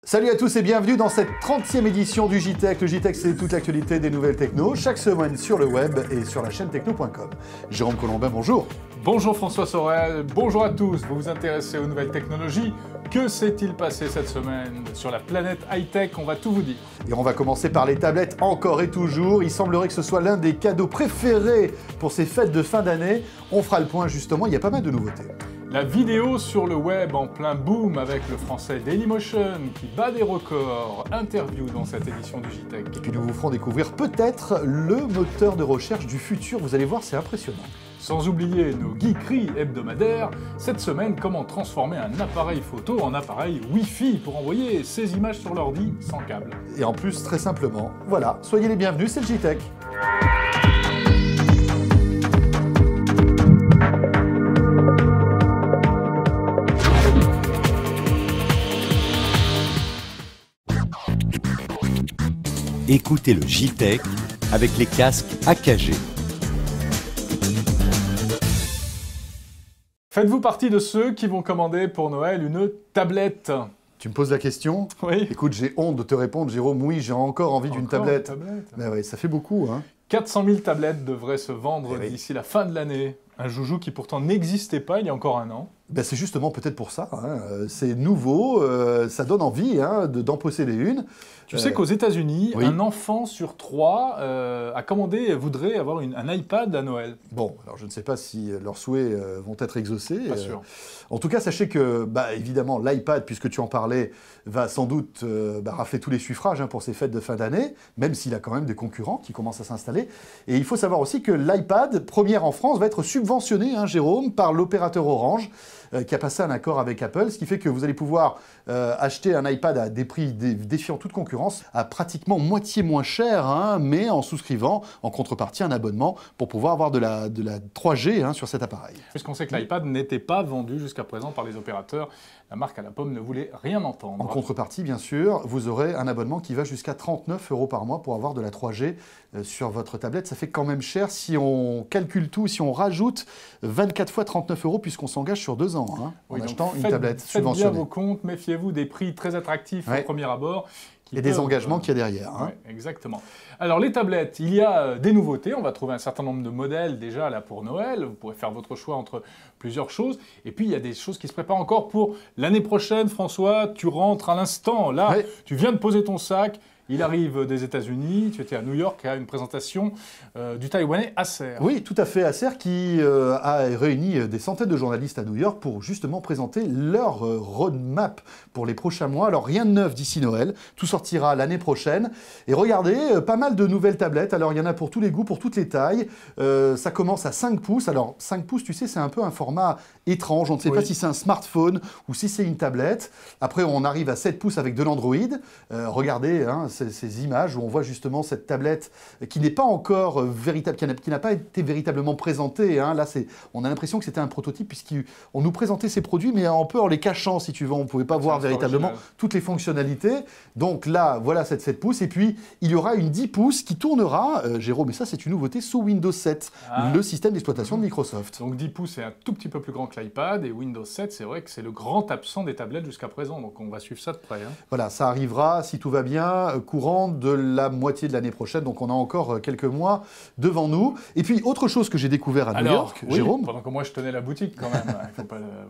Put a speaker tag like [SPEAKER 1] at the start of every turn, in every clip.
[SPEAKER 1] Salut à tous et bienvenue dans cette 30e édition du JTech. Le JTech, c'est toute l'actualité des nouvelles techno, chaque semaine sur le web et sur la chaîne techno.com. Jérôme Colombin, bonjour.
[SPEAKER 2] Bonjour François Sorel, bonjour à tous. Vous vous intéressez aux nouvelles technologies. Que s'est-il passé cette semaine sur la planète high-tech? On va tout vous dire.
[SPEAKER 1] Et on va commencer par les tablettes encore et toujours. Il semblerait que ce soit l'un des cadeaux préférés pour ces fêtes de fin d'année. On fera le point justement, il y a pas mal de nouveautés.
[SPEAKER 2] La vidéo sur le web en plein boom avec le français Dailymotion qui bat des records. Interview dans cette édition du JTech.
[SPEAKER 1] Et puis nous vous ferons découvrir peut-être le moteur de recherche du futur. Vous allez voir, c'est impressionnant.
[SPEAKER 2] Sans oublier nos geekeries hebdomadaires, cette semaine, comment transformer un appareil photo en appareil Wi-Fi pour envoyer ses images sur l'ordi sans câble.
[SPEAKER 1] Et en plus, très simplement, voilà, soyez les bienvenus, c'est le JTech.
[SPEAKER 3] Écoutez le JTech avec les casques AKG.
[SPEAKER 2] Faites-vous partie de ceux qui vont commander pour Noël une tablette?
[SPEAKER 1] Tu me poses la question?
[SPEAKER 2] Oui.
[SPEAKER 1] Écoute, j'ai honte de te répondre, Jérôme, oui, j'ai encore envie d'une tablette. Mais oui, ça fait beaucoup, hein.
[SPEAKER 2] 400 000 tablettes devraient se vendre
[SPEAKER 1] oui.
[SPEAKER 2] d'ici la fin de l'année. Un joujou qui pourtant n'existait pas il y a encore un an.
[SPEAKER 1] Ben c'est justement peut-être pour ça, hein. C'est nouveau, ça donne envie hein, d'en posséder une.
[SPEAKER 2] Tu sais qu'aux États-Unis,
[SPEAKER 1] oui.
[SPEAKER 2] un enfant sur 3 a commandé et voudrait avoir un iPad à Noël.
[SPEAKER 1] Bon, alors je ne sais pas si leurs souhaits vont être exaucés.
[SPEAKER 2] Pas sûr.
[SPEAKER 1] En tout cas, sachez que, bah, évidemment, l'iPad, puisque tu en parlais, va sans doute rafler tous les suffrages hein, pour ces fêtes de fin d'année, même s'il a quand même des concurrents qui commencent à s'installer. Et il faut savoir aussi que l'iPad, première en France, va être subventionné, hein, Jérôme, par l'opérateur Orange, qui a passé un accord avec Apple, ce qui fait que vous allez pouvoir acheter un iPad à des prix défiant toute concurrence, à pratiquement moitié moins cher, hein, mais en souscrivant en contrepartie un abonnement pour pouvoir avoir de la 3G hein, sur cet appareil.
[SPEAKER 2] Puisqu'on sait que l'iPad n'était pas vendu jusqu'à présent par les opérateurs, la marque à la pomme ne voulait rien entendre.
[SPEAKER 1] En contrepartie, bien sûr, vous aurez un abonnement qui va jusqu'à 39 € par mois pour avoir de la 3G sur votre tablette. Ça fait quand même cher si on calcule tout, si on rajoute 24 fois 39 € puisqu'on s'engage sur 2 ans hein, en achetant une tablette subventionnée.
[SPEAKER 2] Faites bien vos comptes, méfiez-vous des prix très attractifs au premier abord.
[SPEAKER 1] Et des engagements qu'il y a derrière. Hein.
[SPEAKER 2] Ouais, exactement. Alors les tablettes, il y a des nouveautés. On va trouver un certain nombre de modèles déjà là pour Noël. Vous pourrez faire votre choix entre plusieurs choses. Et puis il y a des choses qui se préparent encore pour l'année prochaine. François, tu rentres à l'instant. Là, tu viens de poser ton sac. Il arrive des États-Unis, tu étais à New York à une présentation du Taïwanais Acer.
[SPEAKER 1] Oui, tout à fait, Acer qui a réuni des centaines de journalistes à New York pour justement présenter leur roadmap pour les prochains mois. Alors rien de neuf d'ici Noël, tout sortira l'année prochaine. Et regardez, pas mal de nouvelles tablettes, alors il y en a pour tous les goûts, pour toutes les tailles. Ça commence à 5 pouces, alors 5 pouces tu sais c'est un peu un format étrange, on ne sait pas si c'est un smartphone ou si c'est une tablette. Après on arrive à 7 pouces avec de l'Android. Regardez, hein, ces images où on voit justement cette tablette qui n'est pas encore véritable, qui n'a pas été véritablement présentée. Hein. Là, on a l'impression que c'était un prototype puisqu'on nous présentait ces produits, mais un peu en les cachant, si tu veux. On ne pouvait pas voir véritablement toutes les fonctionnalités. Donc là, voilà cette 7 pouces. Et puis, il y aura une 10 pouces qui tournera, Jérôme, et ça, c'est une nouveauté, sous Windows 7, le système d'exploitation de Microsoft.
[SPEAKER 2] Donc 10 pouces, c'est un tout petit peu plus grand que l'iPad. Et Windows 7, c'est vrai que c'est le grand absent des tablettes jusqu'à présent. Donc on va suivre ça de près. Hein.
[SPEAKER 1] Voilà, ça arrivera, si tout va bien, courant de la moitié de l'année prochaine, donc on a encore quelques mois devant nous. Et puis, autre chose que j'ai découvert à New York, Jérôme.
[SPEAKER 2] Pendant que moi je tenais la boutique quand même, il ne faut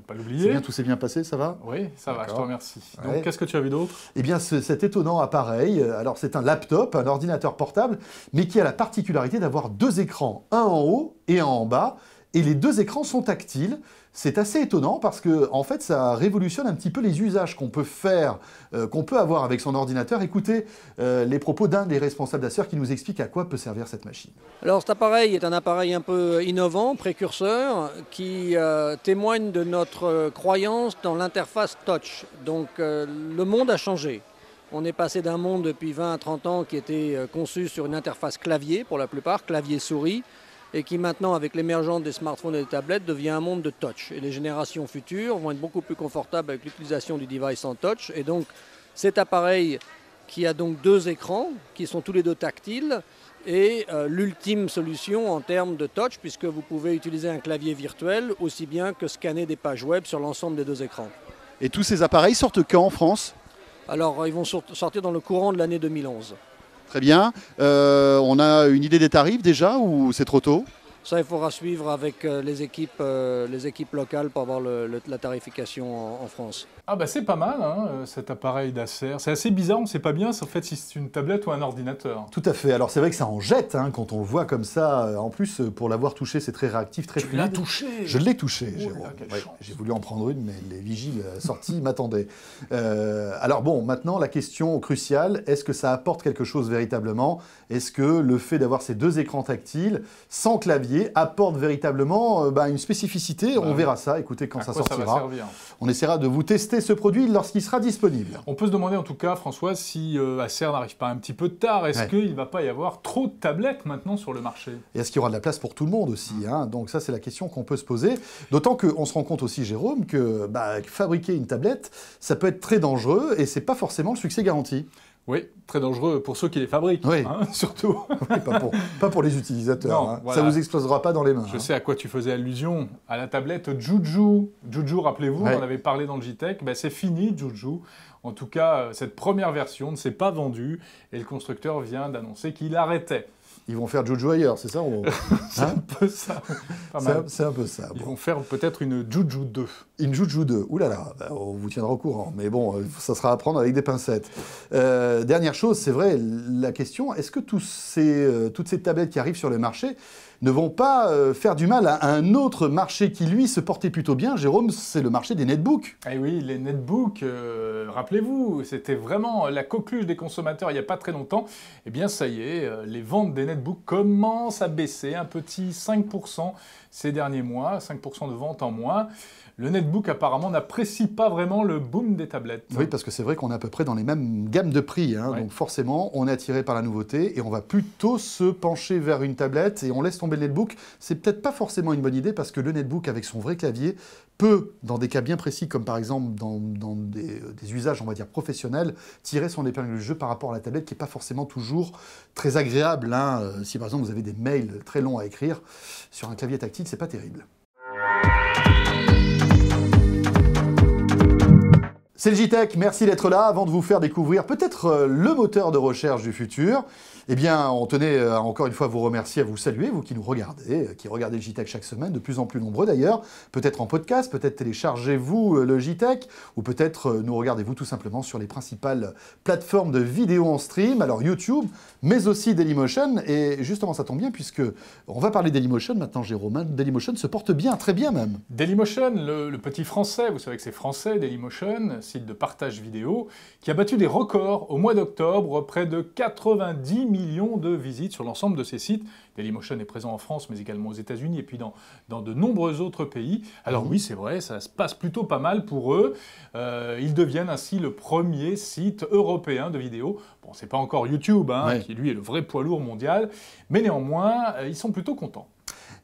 [SPEAKER 2] pas l'oublier.
[SPEAKER 1] C'est bien, tout s'est bien passé, ça va?
[SPEAKER 2] Oui, ça va, je te remercie. Donc, qu'est-ce que tu as vu d'autre?
[SPEAKER 1] Eh bien, cet étonnant appareil, alors c'est un laptop, un ordinateur portable, mais qui a la particularité d'avoir 2 écrans, un en haut et un en bas, et les 2 écrans sont tactiles. C'est assez étonnant parce que, en fait, ça révolutionne un petit peu les usages qu'on peut faire, qu'on peut avoir avec son ordinateur. Écoutez les propos d'un des responsables d'Acer qui nous explique à quoi peut servir cette machine.
[SPEAKER 4] Alors cet appareil est un appareil un peu innovant, précurseur, qui témoigne de notre croyance dans l'interface touch. Donc le monde a changé. On est passé d'un monde depuis 20 à 30 ans qui était conçu sur une interface clavier, pour la plupart, clavier-souris, et qui maintenant, avec l'émergence des smartphones et des tablettes, devient un monde de touch. Et les générations futures vont être beaucoup plus confortables avec l'utilisation du device en touch. Et donc, cet appareil qui a donc 2 écrans, qui sont tous les 2 tactiles, est l'ultime solution en termes de touch, puisque vous pouvez utiliser un clavier virtuel aussi bien que scanner des pages web sur l'ensemble des 2 écrans.
[SPEAKER 1] Et tous ces appareils sortent quand en France ?
[SPEAKER 4] Alors, ils vont sortir dans le courant de l'année 2011.
[SPEAKER 1] Très bien. On a une idée des tarifs déjà ou c'est trop tôt?
[SPEAKER 4] Ça, il faudra suivre avec les équipes locales pour avoir la tarification en France.
[SPEAKER 2] Ah bah c'est pas mal, hein, cet appareil d'Acer. C'est assez bizarre, on ne sait pas bien en fait si c'est une tablette ou un ordinateur.
[SPEAKER 1] Tout à fait. Alors c'est vrai que ça en jette hein, quand on le voit comme ça. En plus, pour l'avoir touché, c'est très réactif, très fluide.
[SPEAKER 2] Tu l'as touché?
[SPEAKER 1] Je l'ai touché,
[SPEAKER 2] Oh
[SPEAKER 1] Jérôme.
[SPEAKER 2] là, quelle
[SPEAKER 1] Ouais,
[SPEAKER 2] chance.
[SPEAKER 1] j'ai voulu en prendre une, mais les vigiles sortis m'attendaient. Alors bon, maintenant la question cruciale, est-ce que ça apporte quelque chose véritablement? Est-ce que le fait d'avoir ces deux écrans tactiles, sans clavier, apporte véritablement une spécificité? On verra ça, écoutez, quand ça
[SPEAKER 2] Ça va
[SPEAKER 1] sortira.
[SPEAKER 2] servir.
[SPEAKER 1] On essaiera de vous tester ce produit lorsqu'il sera disponible.
[SPEAKER 2] On peut se demander en tout cas, François, si Acer n'arrive pas un petit peu tard, est-ce qu'il ne va pas y avoir trop de tablettes maintenant sur le marché?
[SPEAKER 1] Et est-ce qu'il y aura de la place pour tout le monde aussi hein? Donc ça, c'est la question qu'on peut se poser. D'autant qu'on se rend compte aussi, Jérôme, que fabriquer une tablette, ça peut être très dangereux et c'est pas forcément le succès garanti.
[SPEAKER 2] Oui, très dangereux pour ceux qui les fabriquent,
[SPEAKER 1] Oui.
[SPEAKER 2] hein, surtout.
[SPEAKER 1] Oui, pas pour les utilisateurs.
[SPEAKER 2] Non,
[SPEAKER 1] hein.
[SPEAKER 2] voilà.
[SPEAKER 1] Ça vous explosera pas dans les mains.
[SPEAKER 2] Je
[SPEAKER 1] hein.
[SPEAKER 2] sais à quoi tu faisais allusion, à la tablette Juju. Juju, rappelez-vous,
[SPEAKER 1] Ouais.
[SPEAKER 2] on en avait parlé dans le JTech, c'est fini Juju. En tout cas, cette première version ne s'est pas vendue et le constructeur vient d'annoncer qu'il arrêtait.
[SPEAKER 1] Ils vont faire Juju ailleurs, c'est ça
[SPEAKER 2] C'est un peu ça. Pas mal.
[SPEAKER 1] C'est un peu ça.
[SPEAKER 2] Ils
[SPEAKER 1] Bon.
[SPEAKER 2] vont faire peut-être une Juju 2.
[SPEAKER 1] Une Juju 2, ouh là là, on vous tiendra au courant. Mais bon, ça sera à prendre avec des pincettes. Dernière chose, c'est vrai, la question, est-ce que toutes ces tablettes qui arrivent sur le marché ne vont pas faire du mal à un autre marché qui, lui, se portait plutôt bien? Jérôme, c'est le marché des netbooks.
[SPEAKER 2] Eh oui, les netbooks, rappelez-vous, c'était vraiment la coqueluche des consommateurs il n'y a pas très longtemps. Eh bien, ça y est, les ventes des netbooks commencent à baisser, un petit 5% ces derniers mois, 5% de ventes en moins. Le netbook, apparemment, n'apprécie pas vraiment le boom des tablettes.
[SPEAKER 1] Oui, parce que c'est vrai qu'on est à peu près dans les mêmes gammes de prix. Hein,
[SPEAKER 2] Ouais.
[SPEAKER 1] Donc forcément, on est attiré par la nouveauté et on va plutôt se pencher vers une tablette et on laisse tomber le netbook. C'est peut-être pas forcément une bonne idée parce que le netbook, avec son vrai clavier, peut, dans des cas bien précis, comme par exemple dans des usages, on va dire, professionnels, tirer son épingle du jeu par rapport à la tablette qui n'est pas forcément toujours très agréable. Hein. Si par exemple vous avez des mails très longs à écrire, sur un clavier tactile, c'est pas terrible. C'est le JTech, merci d'être là. Avant de vous faire découvrir peut-être le moteur de recherche du futur, eh bien, on tenait encore une fois à vous remercier, à vous saluer, vous qui nous regardez, qui regardez le JTech chaque semaine, de plus en plus nombreux d'ailleurs, peut-être en podcast, peut-être téléchargez-vous le JTech, ou peut-être nous regardez-vous tout simplement sur les principales plateformes de vidéos en stream, alors YouTube, mais aussi Dailymotion, et justement ça tombe bien puisque on va parler Dailymotion maintenant, Jérôme. Dailymotion se porte bien, très bien même.
[SPEAKER 2] Dailymotion, le petit français, vous savez que c'est français, Dailymotion, site de partage vidéo, qui a battu des records au mois d'octobre, près de 90 millions de visites sur l'ensemble de ses sites. Dailymotion est présent en France, mais également aux États-Unis et puis dans de nombreux autres pays. Alors oui, c'est vrai, ça se passe plutôt pas mal pour eux. Ils deviennent ainsi le premier site européen de vidéo. Bon, c'est pas encore YouTube, hein,
[SPEAKER 1] Ouais.
[SPEAKER 2] qui lui est le vrai poids lourd mondial, mais néanmoins, ils sont plutôt contents.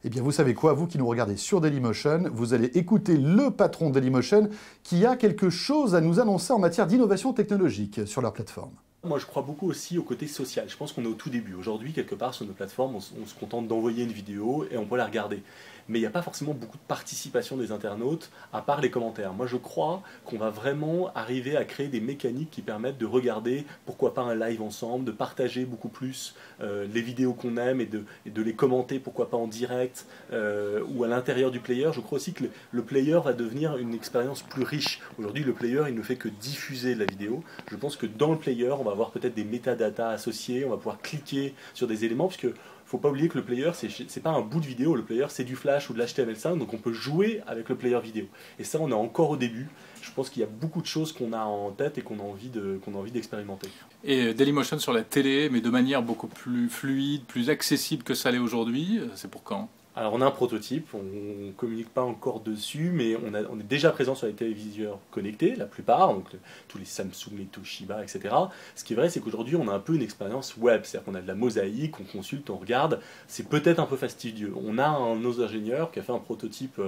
[SPEAKER 1] Eh bien, vous savez quoi, vous qui nous regardez sur Dailymotion, vous allez écouter le patron de Dailymotion qui a quelque chose à nous annoncer en matière d'innovation technologique sur leur plateforme.
[SPEAKER 5] Moi, je crois beaucoup aussi au côté social. Je pense qu'on est au tout début. Aujourd'hui, quelque part, sur nos plateformes, on se contente d'envoyer une vidéo et on peut la regarder. Mais il n'y a pas forcément beaucoup de participation des internautes, à part les commentaires. Moi, je crois qu'on va vraiment arriver à créer des mécaniques qui permettent de regarder, pourquoi pas un live ensemble, de partager beaucoup plus les vidéos qu'on aime et de les commenter, pourquoi pas en direct ou à l'intérieur du player. Je crois aussi que le player va devenir une expérience plus riche. Aujourd'hui, le player, il ne fait que diffuser de la vidéo. Je pense que dans le player, on va avoir peut-être des métadatas associés, on va pouvoir cliquer sur des éléments, parce que faut pas oublier que le player, c'est pas un bout de vidéo, le player c'est du Flash ou de l'HTML5, donc on peut jouer avec le player vidéo. Et ça, on est encore au début. Je pense qu'il y a beaucoup de choses qu'on a en tête et qu'on a envie d'expérimenter.
[SPEAKER 2] Et Dailymotion sur la télé, mais de manière beaucoup plus fluide, plus accessible que ça l'est aujourd'hui, c'est pour quand ?
[SPEAKER 5] Alors on a un prototype, on ne communique pas encore dessus, mais on est déjà présent sur les téléviseurs connectés, la plupart, donc tous les Samsung, les Toshiba, etc. Ce qui est vrai, c'est qu'aujourd'hui on a un peu une expérience web, c'est-à-dire qu'on a de la mosaïque, on consulte, on regarde, c'est peut-être un peu fastidieux. On a un de nos ingénieurs qui a fait un prototype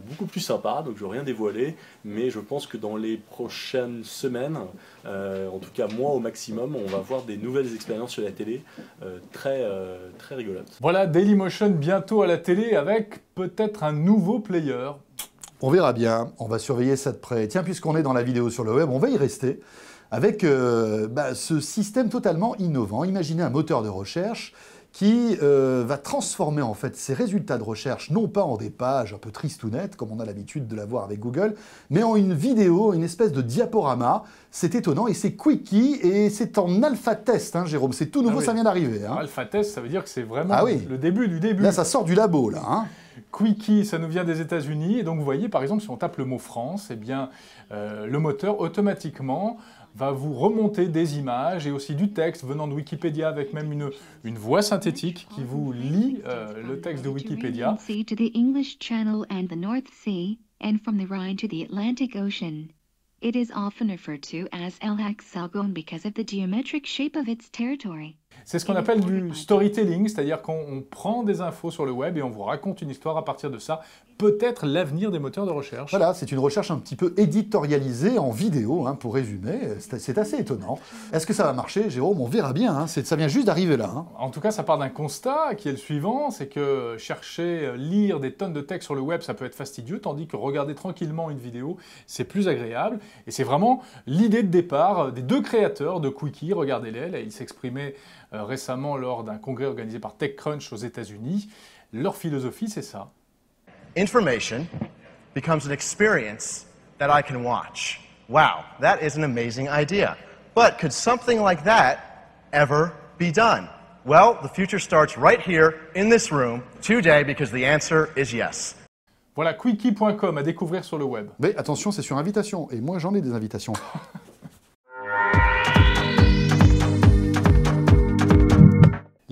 [SPEAKER 5] beaucoup plus sympa, donc je ne veux rien dévoiler, mais je pense que dans les prochaines semaines, en tout cas moi au maximum, on va voir des nouvelles expériences sur la télé très rigolotes.
[SPEAKER 2] Voilà, Dailymotion bientôt à la télé avec peut-être un nouveau player.
[SPEAKER 1] On verra bien, on va surveiller ça de près. Tiens, puisqu'on est dans la vidéo sur le web, on va y rester. avec ce système totalement innovant. Imaginez un moteur de recherche qui va transformer en fait ces résultats de recherche, non pas en des pages un peu tristounettes, comme on a l'habitude de l'avoir avec Google, mais en une vidéo, une espèce de diaporama. C'est étonnant et c'est Quickie et c'est en alpha test, hein, Jérôme. C'est tout nouveau,
[SPEAKER 2] oui.
[SPEAKER 1] Ça vient d'arriver. Hein.
[SPEAKER 2] Alpha test, ça veut dire que c'est vraiment le début du début.
[SPEAKER 1] Là, ça sort du labo, là. Hein.
[SPEAKER 2] Quickie, ça nous vient des États-Unis. Et donc, vous voyez, par exemple, si on tape le mot France, eh bien, le moteur, automatiquement, va vous remonter des images et aussi du texte venant de Wikipédia avec même une voix synthétique qui vous lit le texte de Wikipédia.
[SPEAKER 6] To the English Channel and the North Sea, and from the Rhine to the Atlantic Ocean. It is often referred to as El Hexagon because of the geometric shape of its territory.
[SPEAKER 2] C'est ce qu'on appelle du storytelling, c'est-à-dire qu'on prend des infos sur le web et on vous raconte une histoire à partir de ça. Peut-être l'avenir des moteurs de recherche.
[SPEAKER 1] Voilà, c'est une recherche un petit peu éditorialisée en vidéo, hein, pour résumer. C'est assez étonnant. Est-ce que ça va marcher, Jérôme? On verra bien, hein. Ça vient juste d'arriver là. Hein.
[SPEAKER 2] En tout cas, ça part d'un constat qui est le suivant, c'est que lire des tonnes de texte sur le web, ça peut être fastidieux, tandis que regarder tranquillement une vidéo, c'est plus agréable. Et c'est vraiment l'idée de départ des deux créateurs de Quickie, regardez-les, là, ils s'exprimaient récemment lors d'un congrès organisé par TechCrunch aux États-Unis. Leur philosophie, c'est ça.
[SPEAKER 7] Information becomes an experience that I can watch. Wow, that is an amazing idea. But could something like that ever be done? Well, the future starts right here in this room today because the answer is yes.
[SPEAKER 2] Voilà, quickie.com à découvrir sur le web.
[SPEAKER 1] Mais attention, c'est sur invitation. Et moi, j'en ai des invitations.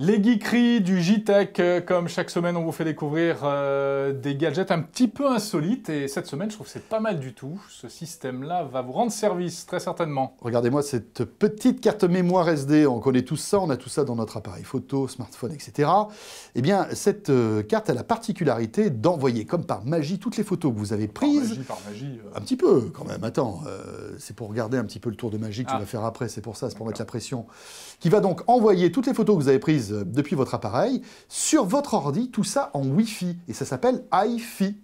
[SPEAKER 2] Les geekeries du JTech, comme chaque semaine, on vous fait découvrir des gadgets un petit peu insolites. Et cette semaine, je trouve que c'est pas mal du tout. Ce système-là va vous rendre service, très certainement.
[SPEAKER 1] Regardez-moi cette petite carte mémoire SD. On connaît tout ça, on a tout ça dans notre appareil photo, smartphone, etc. Eh bien, cette carte a la particularité d'envoyer, comme par magie, toutes les photos que vous avez prises.
[SPEAKER 2] Par magie.
[SPEAKER 1] Un petit peu, quand même. Attends, c'est pour regarder un petit peu le tour de magie que tu vas faire après. C'est pour ça, c'est pour mettre la pression. Qui va donc envoyer toutes les photos que vous avez prises depuis votre appareil sur votre ordi, tout ça en Wi-Fi. Et ça s'appelle iFi.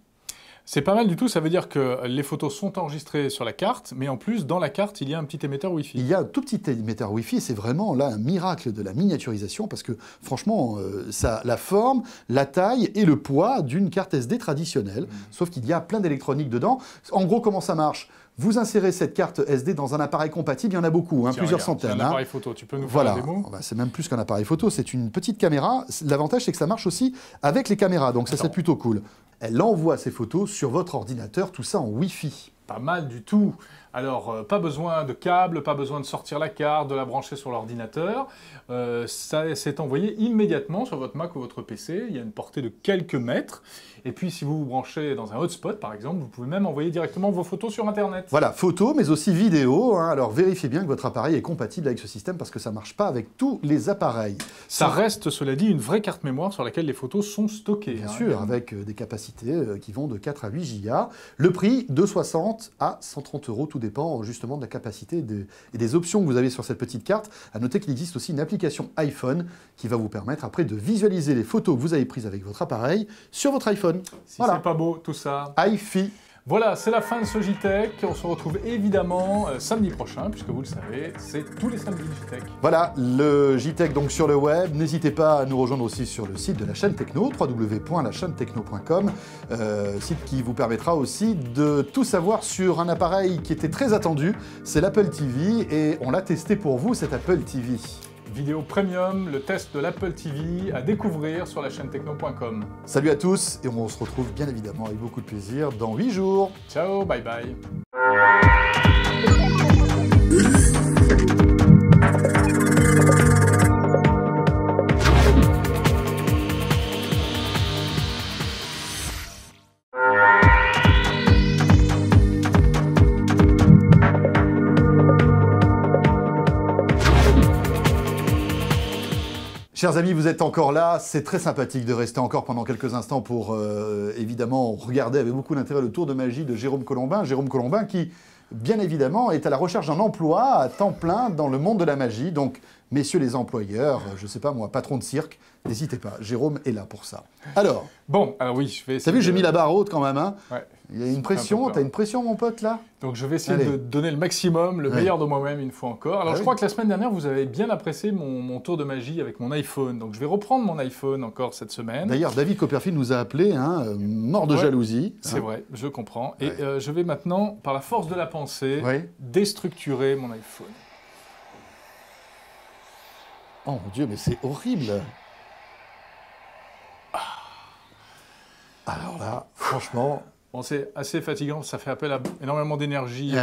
[SPEAKER 2] C'est pas mal du tout, ça veut dire que les photos sont enregistrées sur la carte, mais en plus, dans la carte, il y a un petit émetteur Wi-Fi.
[SPEAKER 1] Il y a un tout petit émetteur Wi-Fi, c'est vraiment là un miracle de la miniaturisation, parce que franchement, ça a la forme, la taille et le poids d'une carte SD traditionnelle, sauf qu'il y a plein d'électronique dedans. En gros, comment ça marche ? Vous insérez cette carte SD dans un appareil compatible, il y en a beaucoup, hein, plusieurs centaines.
[SPEAKER 2] C'est un appareil photo, tu peux nous faire la démo ?
[SPEAKER 1] C'est même plus qu'un appareil photo, c'est une petite caméra. L'avantage, c'est que ça marche aussi avec les caméras, donc ça c'est plutôt cool. Elle envoie ses photos sur votre ordinateur, tout ça en Wi-Fi.
[SPEAKER 2] Pas mal du tout. Alors, pas besoin de câble, pas besoin de sortir la carte, de la brancher sur l'ordinateur. Ça s'est envoyé immédiatement sur votre Mac ou votre PC. Il y a une portée de quelques mètres. Et puis, si vous vous branchez dans un hotspot, par exemple, vous pouvez même envoyer directement vos photos sur Internet.
[SPEAKER 1] Voilà, photos, mais aussi vidéos. Hein. Alors, vérifiez bien que votre appareil est compatible avec ce système parce que ça ne marche pas avec tous les appareils.
[SPEAKER 2] Ça reste, cela dit, une vraie carte mémoire sur laquelle les photos sont stockées.
[SPEAKER 1] Bien sûr, avec des capacités qui vont de 4 à 8 Go. Le prix, de 60 à 130 €, tout dépend justement de la capacité et des options que vous avez sur cette petite carte. À noter qu'il existe aussi une application iPhone qui va vous permettre après de visualiser les photos que vous avez prises avec votre appareil sur votre iPhone.
[SPEAKER 2] Si c'est pas beau, tout ça.
[SPEAKER 1] iFi.
[SPEAKER 2] Voilà, c'est la fin de ce JTech. On se retrouve évidemment samedi prochain, puisque vous le savez, c'est tous les samedis JTech.
[SPEAKER 1] Voilà, le JTech donc sur le web. N'hésitez pas à nous rejoindre aussi sur le site de la chaîne Techno, www.lachaînetechno.com, site qui vous permettra aussi de tout savoir sur un appareil qui était très attendu, c'est l'Apple TV, et on l'a testé pour vous, cet Apple TV.
[SPEAKER 2] Vidéo premium, le test de l'Apple TV à découvrir sur la chaîne techno.com.
[SPEAKER 1] Salut à tous, et on se retrouve bien évidemment avec beaucoup de plaisir dans 8 jours.
[SPEAKER 2] Ciao, bye bye.
[SPEAKER 1] Chers amis, vous êtes encore là, c'est très sympathique de rester encore pendant quelques instants pour évidemment regarder avec beaucoup d'intérêt le tour de magie de Jérôme Colombin. Jérôme Colombin qui, bien évidemment, est à la recherche d'un emploi à temps plein dans le monde de la magie. Donc, messieurs les employeurs, je sais pas moi, patron de cirque, n'hésitez pas, Jérôme est là pour ça. Alors
[SPEAKER 2] bon, alors oui, je vais essayer.
[SPEAKER 1] T'as vu, j'ai mis la barre haute quand même, hein.
[SPEAKER 2] Ouais.
[SPEAKER 1] Il y a une pression, t'as une pression, mon pote, là?
[SPEAKER 2] Donc je vais essayer de donner le maximum, le meilleur de moi-même une fois encore. Alors je crois que la semaine dernière, vous avez bien apprécié mon tour de magie avec mon iPhone. Donc je vais reprendre mon iPhone encore cette semaine.
[SPEAKER 1] D'ailleurs, David Copperfield nous a appelé, mort de jalousie.
[SPEAKER 2] C'est vrai, je comprends. Et je vais maintenant, par la force de la pensée, déstructurer mon iPhone.
[SPEAKER 1] Oh mon Dieu, mais c'est horrible. Alors là, franchement...
[SPEAKER 2] Bon, c'est assez fatigant, ça fait appel à énormément d'énergie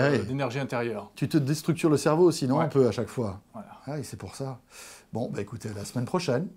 [SPEAKER 2] intérieure.
[SPEAKER 1] Tu te déstructures le cerveau aussi, non? Un peu à chaque fois.
[SPEAKER 2] Voilà.
[SPEAKER 1] Ah, et c'est pour ça. Bon, bah écoutez, à la semaine prochaine.